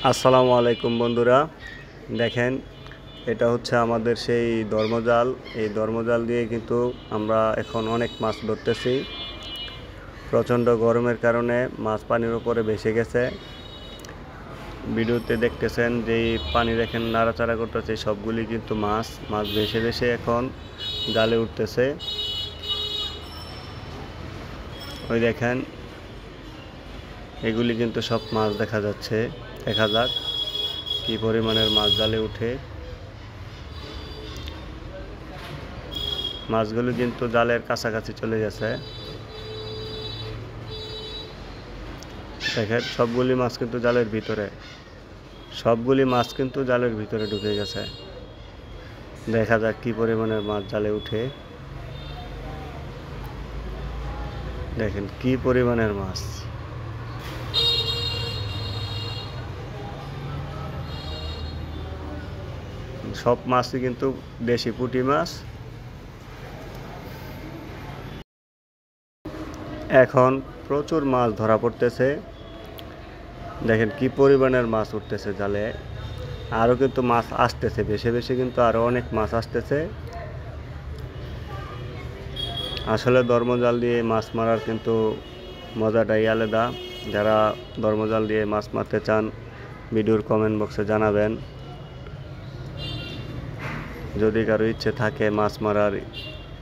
আসসালামু আলাইকুম বন্ধুরা, দেখেন এটা হচ্ছে আমাদের সেই ধর্মজাল। এই ধর্মজাল দিয়ে কিন্তু আমরা এখন অনেক মাছ ধরতেছি। প্রচণ্ড গরমের কারণে মাছ পানির উপরে ভেসে গেছে। ভিডিওতে দেখতেছেন যেই পানি দেখেন নাড়াচাড়া করতেছে, সবগুলি কিন্তু মাছ ভেসে ভেসে এখন জালে উঠতেছে। ওই দেখেন এগুলি কিন্তু সব মাছ দেখা যাচ্ছে। দেখা যাক কি পরিমাণের মাছ জালে উঠে। মাছগুলো কিন্তু জালের কাছাকাছি চলে গেছে। দেখেন সবগুলি মাছ কিন্তু জালের ভিতরে ঢুকে গেছে। দেখা যাক কি পরিমাণের মাছ জালে উঠে। দেখেন কি পরিমাণের মাছ। সব মাছই কিন্তু দেশি পুঁটি মাছ। এখন প্রচুর মাছ ধরা পড়তেছে। দেখেন কি পরিমাণের মাছ উঠতেছে জালে। আরও কিন্তু মাছ আসতেছে, বেশি বেশি কিন্তু আরও অনেক মাছ আসতেছে। আসলে ধর্মজাল দিয়ে মাছ মারার কিন্তু মজাটাই আলাদা। যারা ধর্মজাল দিয়ে মাছ মারতে চান ভিডিওর কমেন্ট বক্সে জানাবেন। যদি কারো ইচ্ছে থাকে মাছ মারার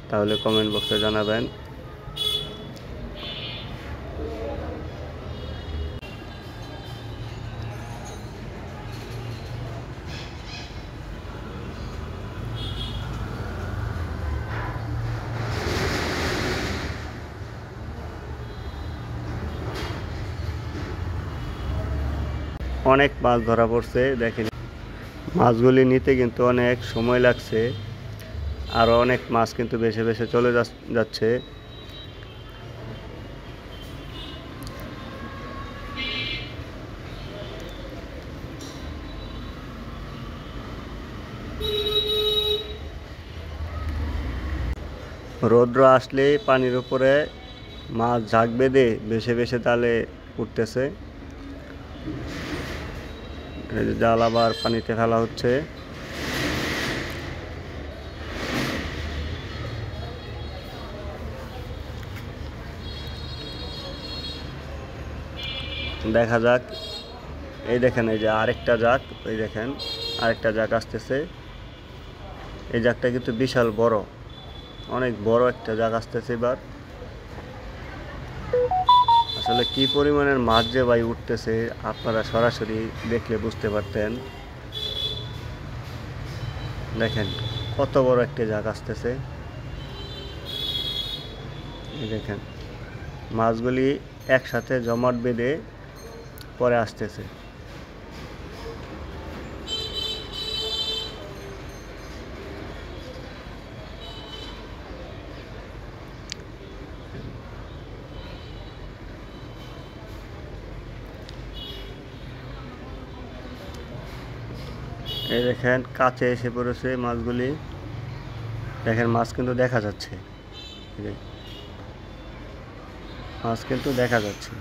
তাহলে কমেন্ট বক্সে জানাবেন। অনেক মাছ ধরা পড়ছে। দেখেন মাছগুলি নিতে কিন্তু অনেক সময় লাগছে। আরও অনেক মাছ কিন্তু ভেসে ভেসে চলে যাচ্ছে। রৌদ্র আসলে পানির উপরে মাছ ঝাঁক বেঁধে ভেসে ভেসে তালে উঠতেছে। জাল আবার পানিতে ফেলা হচ্ছে। দেখা যাক। এই দেখেন এই যে আরেকটা জাক, ওই দেখেন আরেকটা জাক আসতেছে। এই জাকটা কিন্তু বিশাল বড়, অনেক বড় একটা জাক আসতেছে এবার। আসলে কি পরিমাণের মাছ যে ভাই উঠতেছে আপনারা সরাসরি দেখলে বুঝতে পারতেন। দেখেন কত বড় একটা জাক আসতেছে। এই দেখেন মাছগুলি একসাথে জমাট বেঁধে পরে আসতেছে। এই দেখেন কাছে এসে পড়েছে মাছগুলি। দেখেন মাছ কিন্তু দেখা যাচ্ছে, মাছ কিন্তু দেখা যাচ্ছে।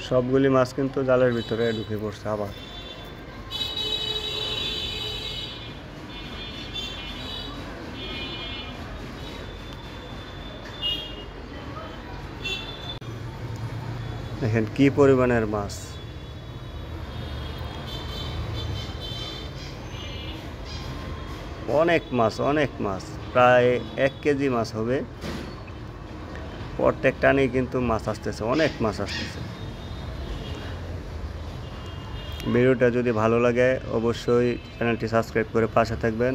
সবগুলি মাছ কিন্তু জালের ভিতরে ঢুকে পড়ছে আবার। দেখেন কি পরিমাণের মাছ। অনেক মাছ প্রায় 1 কেজি মাছ হবে। প্রত্যেক টানেই কিন্তু মাছ আসতেছে, অনেক মাছ আসতেছে। ভিডিওটা যদি ভালো লাগে অবশ্যই চ্যানেলটি সাবস্ক্রাইব করে পাশে থাকবেন।